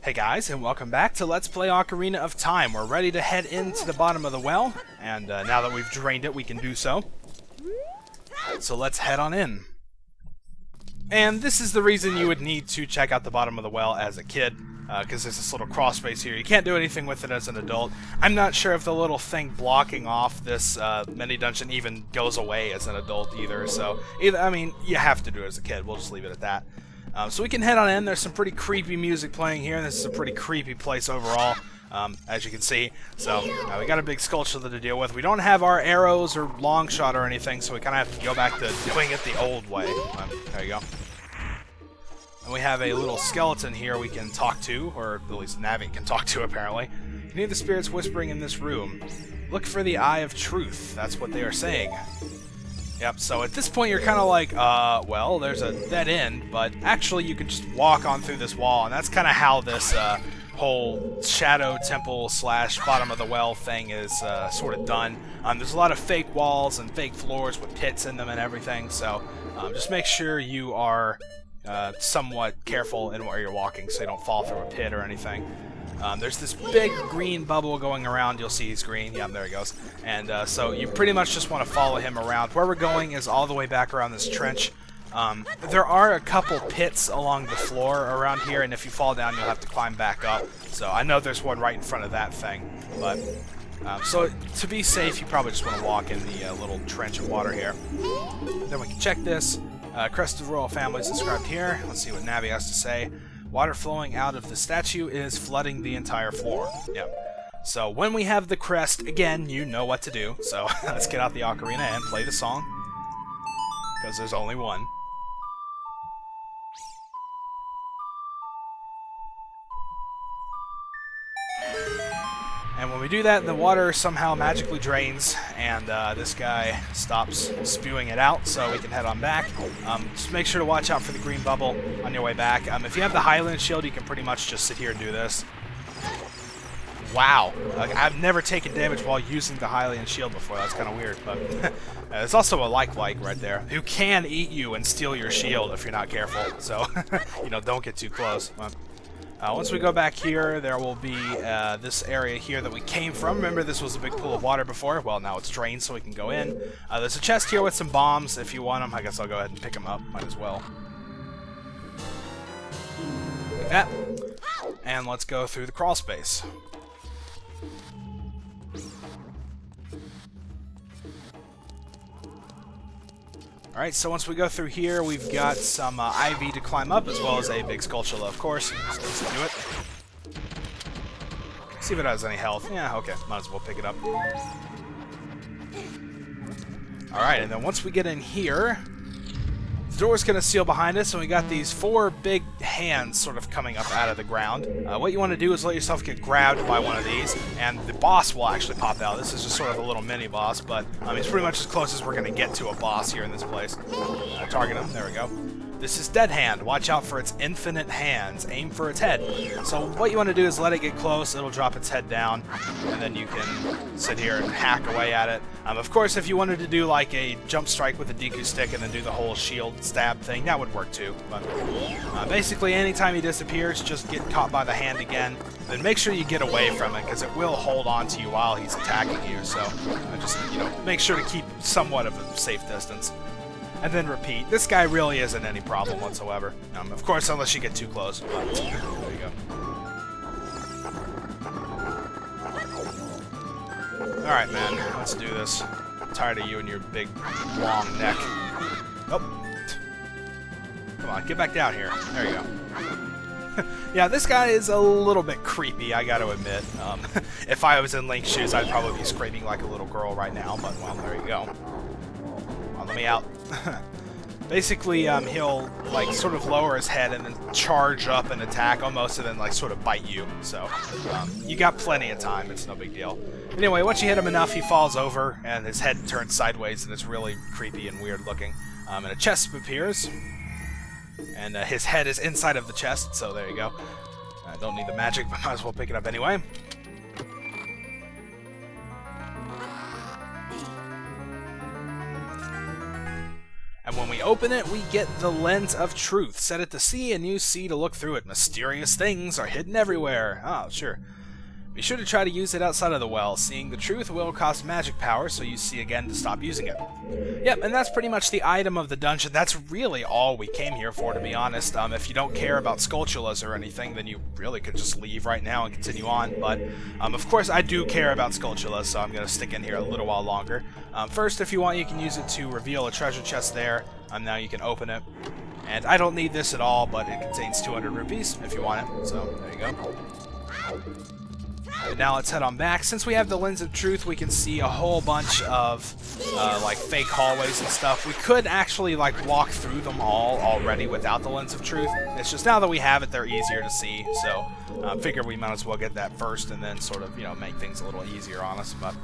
Hey guys, and welcome back to Let's Play Ocarina of Time. We're ready to head into the bottom of the well, and now that we've drained it, we can do so. So let's head on in. And this is the reason you would need to check out the bottom of the well as a kid, because there's this little crawl space here. You can't do anything with it as an adult. I'm not sure if the little thing blocking off this mini dungeon even goes away as an adult either, so I mean, you have to do it as a kid. We'll just leave it at that. So we can head on in. There's some pretty creepy music playing here. This is a pretty creepy place overall, as you can see. So we got a big sculpture to deal with. We don't have our arrows or long shot or anything, so we kind of have to go back to doing it the old way. There you go. And we have a little skeleton here we can talk to, or at least Navi can talk to apparently. You hear the spirits whispering in this room. Look for the Eye of Truth. That's what they are saying. Yep, so at this point you're kind of like, well, there's a dead end, but actually you can just walk on through this wall, and that's kind of how this whole shadow temple slash bottom of the well thing is sort of done. There's a lot of fake walls and fake floors with pits in them and everything, so just make sure you are somewhat careful in where you're walking so you don't fall through a pit or anything. There's this big green bubble going around. You'll see he's green. Yeah, there he goes. And so you pretty much just want to follow him around. Where we're going is all the way back around this trench. There are a couple pits along the floor around here, and if you fall down, you'll have to climb back up. So I know there's one right in front of that thing. But so to be safe, you probably just want to walk in the little trench of water here. Then we can check this. Crest of Royal Family is described here. Let's see what Navi has to say. Water flowing out of the statue is flooding the entire floor. Yep. So when we have the crest, again, you know what to do. So let's get out the ocarina and play the song. Because there's only one. And when we do that, the water somehow magically drains, and this guy stops spewing it out, so we can head on back. Just make sure to watch out for the green bubble on your way back. If you have the Highland Shield, you can pretty much just sit here and do this. Wow. I've never taken damage while using the Highland Shield before. That's kind of weird, but there's also a like right there, who can eat you and steal your shield if you're not careful, so you know, don't get too close. Once we go back here, there will be this area here that we came from. Remember, this was a big pool of water before. Well, now it's drained, so we can go in. There's a chest here with some bombs. If you want them, I guess I'll go ahead and pick them up. Might as well. Like that. And let's go through the crawl space. Alright, so once we go through here, we've got some ivy to climb up, as well as a big skulltula, of course. So let's do it. See if it has any health. Yeah, okay. Might as well pick it up. Alright, and then once we get in here, the door's going to seal behind us, and we got these four big hands sort of coming up out of the ground. What you want to do is let yourself get grabbed by one of these, and the boss will actually pop out. This is just sort of a little mini boss, but it's pretty much as close as we're going to get to a boss here in this place. Target him. There we go. This is Dead Hand. Watch out for its infinite hands. Aim for its head. So what you want to do is let it get close. It'll drop its head down, and then you can sit here and hack away at it. Of course, if you wanted to do like a jump strike with a Deku stick and then do the whole shield stab thing, that would work too. But basically, anytime he disappears, just get caught by the hand again. Then make sure you get away from it, because it will hold on to you while he's attacking you. So just, you know, make sure to keep somewhat of a safe distance. And then repeat. This guy really isn't any problem whatsoever. Of course, unless you get too close. But, there you go. Alright, man. Let's do this. I'm tired of you and your big, long neck. Oh. Come on, get back down here. There you go. Yeah, this guy is a little bit creepy, I gotta admit. If I was in Link's shoes, I'd probably be screaming like a little girl right now, but, well, there you go. Come on, let me out. Basically, he'll like sort of lower his head and then charge up and attack almost, and then like sort of bite you. So you got plenty of time. It's no big deal. Anyway, once you hit him enough, he falls over and his head turns sideways, and it's really creepy and weird looking. And a chest appears, and his head is inside of the chest. So there you go. I don't need the magic, but might as well pick it up anyway. And when we open it, we get the Lens of Truth. Set it to C, and use C to look through it. Mysterious things are hidden everywhere. Oh, sure. Be sure to try to use it outside of the well. Seeing the truth will cost magic power, so use C again to stop using it. Yep, and that's pretty much the item of the dungeon. That's really all we came here for, to be honest. If you don't care about Skulltulas or anything, then you really could just leave right now and continue on. But, of course, I do care about Skulltulas, so I'm going to stick in here a little while longer. First, if you want, you can use it to reveal a treasure chest there. Now you can open it. And I don't need this at all, but it contains 200 rupees if you want it. So, there you go. And now let's head on back. Since we have the Lens of Truth, we can see a whole bunch of like fake hallways and stuff. We could actually like walk through them all already without the Lens of Truth. It's just now that we have it, they're easier to see. So figure we might as well get that first and then sort of, you know, make things a little easier on us. But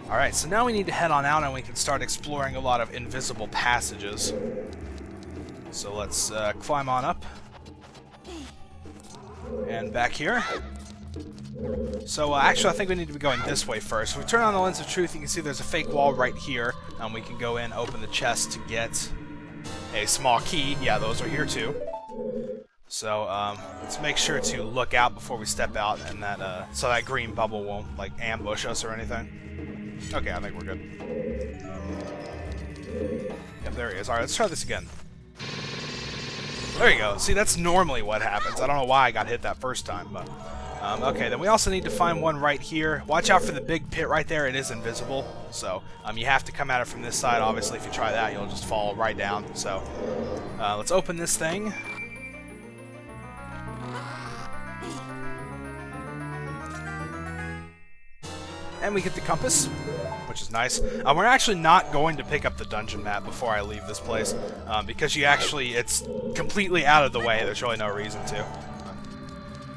alright, so now we need to head on out and we can start exploring a lot of invisible passages. So let's climb on up. And back here. So actually I think we need to be going this way first. If we turn on the Lens of Truth, you can see there's a fake wall right here. We can go in, open the chest to get a small key. Yeah, those are here too. So let's make sure to look out before we step out, and that so that green bubble won't like ambush us or anything. Okay, I think we're good. Yep, there he is. Alright, let's try this again. There you go. See, that's normally what happens. I don't know why I got hit that first time, but... okay, then we also need to find one right here. Watch out for the big pit right there. It is invisible, so you have to come at it from this side. Obviously, if you try that, you'll just fall right down. So, let's open this thing. And we get the compass, which is nice. We're actually not going to pick up the dungeon map before I leave this place, because it's completely out of the way. There's really no reason to.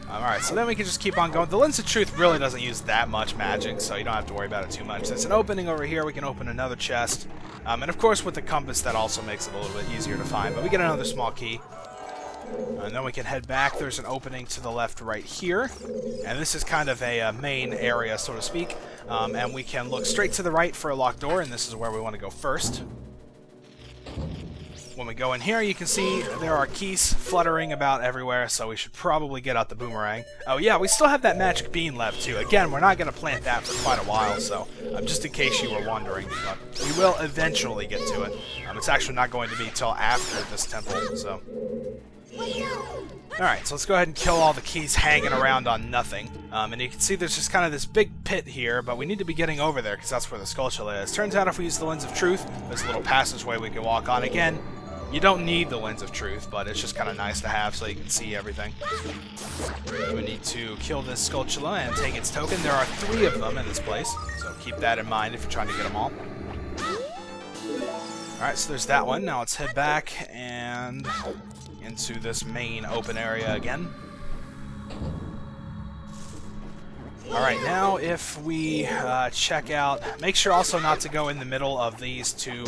Alright, so then we can just keep on going. The Lens of Truth really doesn't use that much magic, so you don't have to worry about it too much. There's an opening over here. We can open another chest. And of course, with the compass, that also makes it a little bit easier to find. But we get another small key. And then we can head back. There's an opening to the left right here. And this is kind of a main area, so to speak. And we can look straight to the right for a locked door, and this is where we want to go first. When we go in here, you can see there are keys fluttering about everywhere, so we should probably get out the boomerang. Oh yeah, we still have that magic bean left too. Again, we're not going to plant that for quite a while, so just in case you were wondering. But we will eventually get to it. It's actually not going to be till after this temple, so... Alright, so let's go ahead and kill all the keys hanging around on nothing. And you can see there's just kind of this big pit here, but we need to be getting over there because that's where the Skulltula is. Turns out if we use the Lens of Truth, there's a little passageway we can walk on. Again, you don't need the Lens of Truth, but it's just kind of nice to have so you can see everything. We need to kill this Skulltula and take its token. There are 3 of them in this place, so keep that in mind if you're trying to get them all. Alright, so there's that one. Now let's head back and... into this main open area again. Alright, now if we check out... Make sure also not to go in the middle of these 2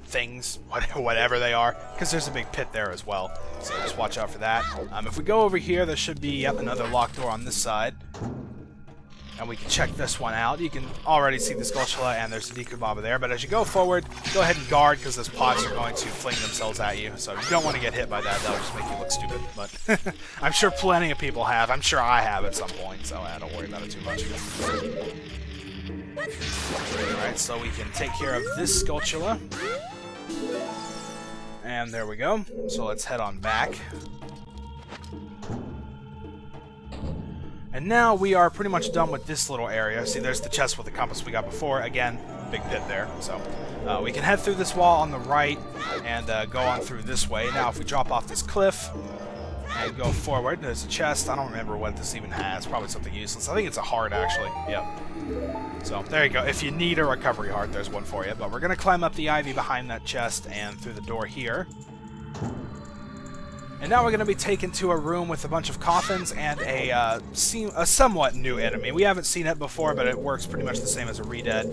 things, whatever they are, because there's a big pit there as well. So just watch out for that. If we go over here, there should be another locked door on this side. And we can check this one out. You can already see the Skulltula and there's a Dekubaba there, but as you go forward, go ahead and guard because those pots are going to fling themselves at you. So you don't want to get hit by that. That'll just make you look stupid. But I'm sure plenty of people have. I'm sure I have at some point, so don't worry about it too much. Alright, so we can take care of this Skulltula. And there we go. So let's head on back. And now we are pretty much done with this little area. See, there's the chest with the compass we got before. Again, big pit there. So we can head through this wall on the right and go on through this way. Now, if we drop off this cliff and go forward, there's a chest. I don't remember what this even has. Probably something useless. I think it's a heart, actually. Yep. So there you go. If you need a recovery heart, there's one for you. But we're going to climb up the ivy behind that chest and through the door here. And now we're going to be taken to a room with a bunch of coffins and a somewhat new enemy. We haven't seen it before, but it works pretty much the same as a Redead.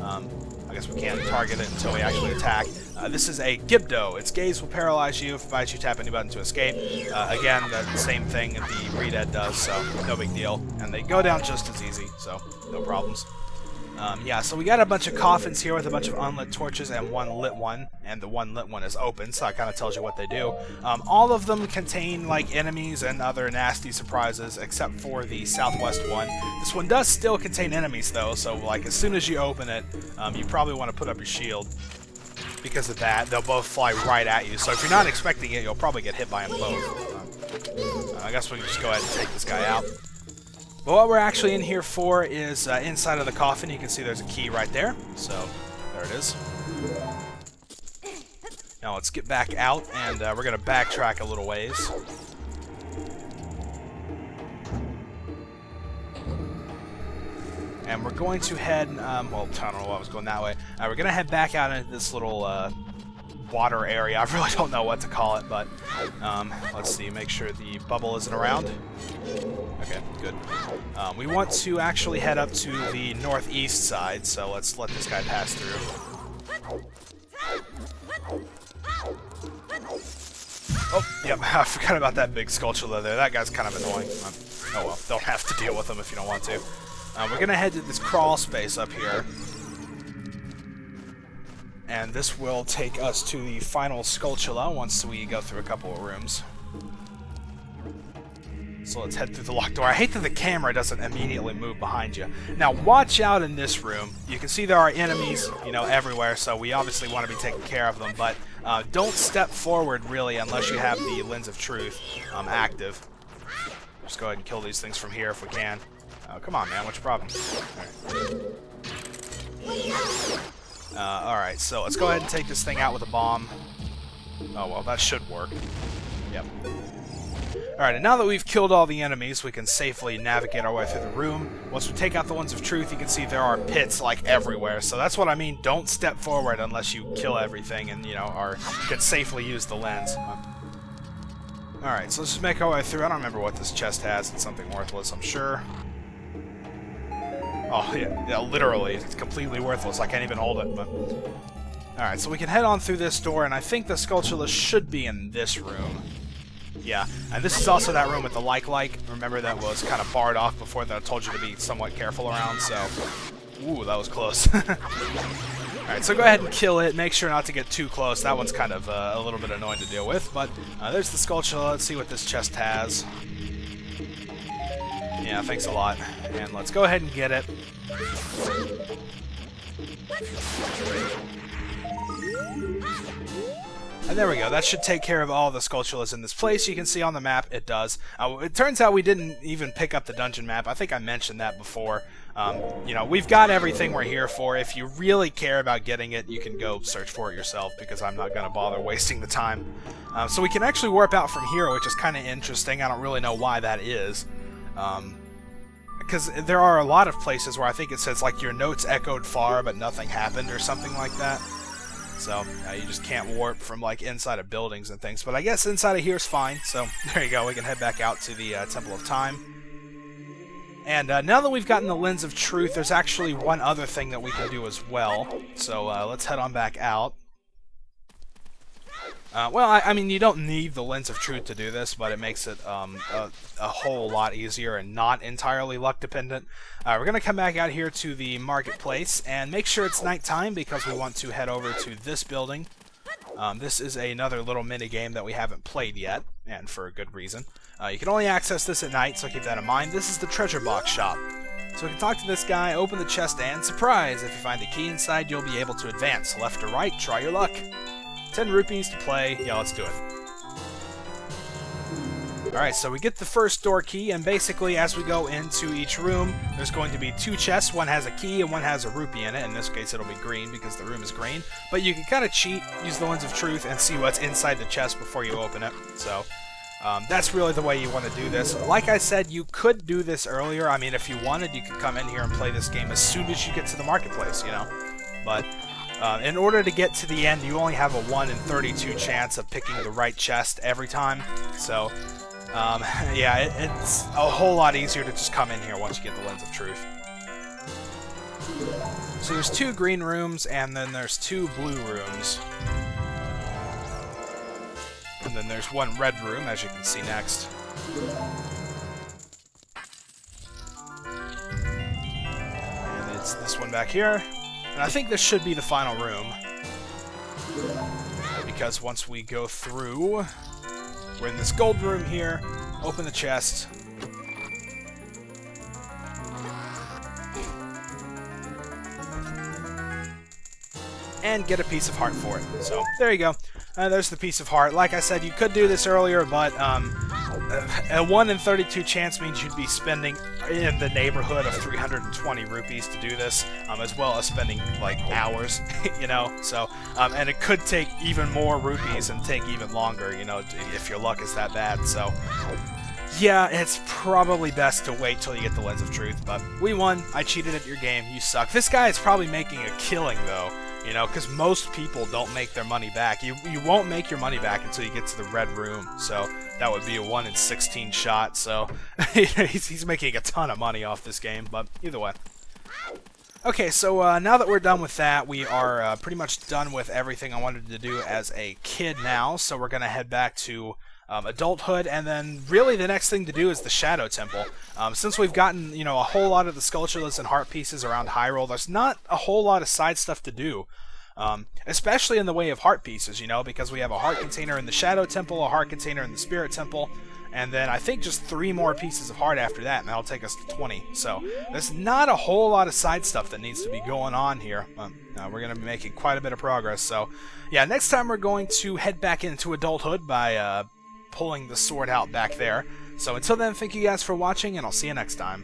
I guess we can't target it until we actually attack. This is a Gibdo. Its gaze will paralyze you. If it bites you, tap any button to escape. Again, the same thing that the Redead does, so no big deal. And they go down just as easy, so no problems. Yeah, so we got a bunch of coffins here with a bunch of unlit torches and one lit one, and the one lit one is open, so that kind of tells you what they do. All of them contain, like, enemies and other nasty surprises, except for the southwest one. This one does still contain enemies, though, so, like, as soon as you open it, you probably want to put up your shield. Because of that, they'll both fly right at you, so if you're not expecting it, you'll probably get hit by them both. I guess we can just go ahead and take this guy out. But what we're actually in here for is inside of the coffin. You can see there's a key right there. So, there it is. Now let's get back out, and we're going to backtrack a little ways. And we're going to head, well, I don't know why I was going that way. We're going to head back out into this little water area. I really don't know what to call it, but let's see, make sure the bubble isn't around. Okay, good. We want to actually head up to the northeast side, so let's let this guy pass through. Oh, yep, I forgot about that big Skulltula there. That guy's kind of annoying. Oh well, don't have to deal with him if you don't want to. We're going to head to this crawl space up here. And this will take us to the final Skulltula once we go through a couple of rooms. So let's head through the locked door. I hate that the camera doesn't immediately move behind you. Now watch out in this room. You can see there are enemies, you know, everywhere, so we obviously want to be taking care of them, but don't step forward really unless you have the Lens of Truth active. Just go ahead and kill these things from here if we can. Oh, come on, man. What's your problem? Alright, so let's go ahead and take this thing out with a bomb. Oh, well, that should work. Yep. Alright, and now that we've killed all the enemies, we can safely navigate our way through the room. Once we take out the Lens of Truth, you can see there are pits, like, everywhere. So that's what I mean. Don't step forward unless you kill everything and, you know, can safely use the lens. Alright, so let's just make our way through. I don't remember what this chest has. It's something worthless, I'm sure. Oh, yeah, literally. It's completely worthless. I can't even hold it, but... Alright, so we can head on through this door, and I think the Skulltula should be in this room. Yeah, and this is also that room with the like. Remember, that was kind of barred off before that I told you to be somewhat careful around, so... Ooh, that was close. Alright, so go ahead and kill it. Make sure not to get too close. That one's kind of a little bit annoying to deal with, but there's the Skulltula. Let's see what this chest has. Yeah, thanks a lot. And let's go ahead and get it. And there we go. That should take care of all the Skulltulas in this place. You can see on the map it does. It turns out we didn't even pick up the dungeon map. I think I mentioned that before. You know, we've got everything we're here for. If you really care about getting it, you can go search for it yourself, because I'm not going to bother wasting the time. So we can actually warp out from here, which is kind of interesting. I don't really know why that is. Because there are a lot of places where I think it says, like, your notes echoed far, but nothing happened, or something like that. So, you just can't warp from, like, inside of buildings and things. But I guess inside of here is fine. So, there you go. We can head back out to the Temple of Time. And now that we've gotten the Lens of Truth, there's actually one other thing that we can do as well. So, let's head on back out. Well, I mean, you don't need the Lens of Truth to do this, but it makes it a whole lot easier and not entirely luck dependent. We're going to come back out here to the marketplace and make sure it's nighttime, because we want to head over to this building. This is another little mini game that we haven't played yet, and for a good reason. You can only access this at night, so keep that in mind. This is the treasure box shop. So we can talk to this guy, open the chest, and surprise! If you find the key inside, you'll be able to advance. Left or right, try your luck. 10 rupees to play. Yeah, let's do it. Alright, so we get the first door key, and basically as we go into each room, there's going to be 2 chests. One has a key and one has a rupee in it. In this case, it'll be green because the room is green. But you can kind of cheat, use the Lens of Truth, and see what's inside the chest before you open it. So, that's really the way you want to do this. Like I said, you could do this earlier. I mean, if you wanted, you could come in here and play this game as soon as you get to the marketplace, you know. But... in order to get to the end, you only have a 1 in 32 chance of picking the right chest every time. So, yeah, it's a whole lot easier to just come in here once you get the Lens of Truth. So there's 2 green rooms, and then there's 2 blue rooms. And then there's 1 red room, as you can see next. And then it's this one back here. And I think this should be the final room. Because once we go through, we're in this gold room here, open the chest, and get a piece of heart for it. So, there you go. There's the piece of heart. Like I said, you could do this earlier, but a 1 in 32 chance means you'd be spending in the neighborhood of 320 rupees to do this, as well as spending, like, hours, you know? So, and it could take even more rupees and take even longer, you know, if your luck is that bad. So, yeah, it's probably best to wait till you get the Lens of Truth, but we won. I cheated at your game. You suck. This guy is probably making a killing, though. You know, because most people don't make their money back. You won't make your money back until you get to the red room. So that would be a 1 in 16 shot. So he's making a ton of money off this game. But either way. Okay, so now that we're done with that, we are pretty much done with everything I wanted to do as a kid now. So we're going to head back to adulthood, and then really the next thing to do is the Shadow Temple. Since we've gotten, you know, a whole lot of the Skulltulas and heart pieces around Hyrule, there's not a whole lot of side stuff to do. Especially in the way of heart pieces, you know, because we have a heart container in the Shadow Temple, a heart container in the Spirit Temple, and then I think just 3 more pieces of heart after that, and that'll take us to 20. So there's not a whole lot of side stuff that needs to be going on here. We're going to be making quite a bit of progress. So yeah, next time we're going to head back into adulthood by pulling the sword out back there. So until then, thank you guys for watching, and I'll see you next time.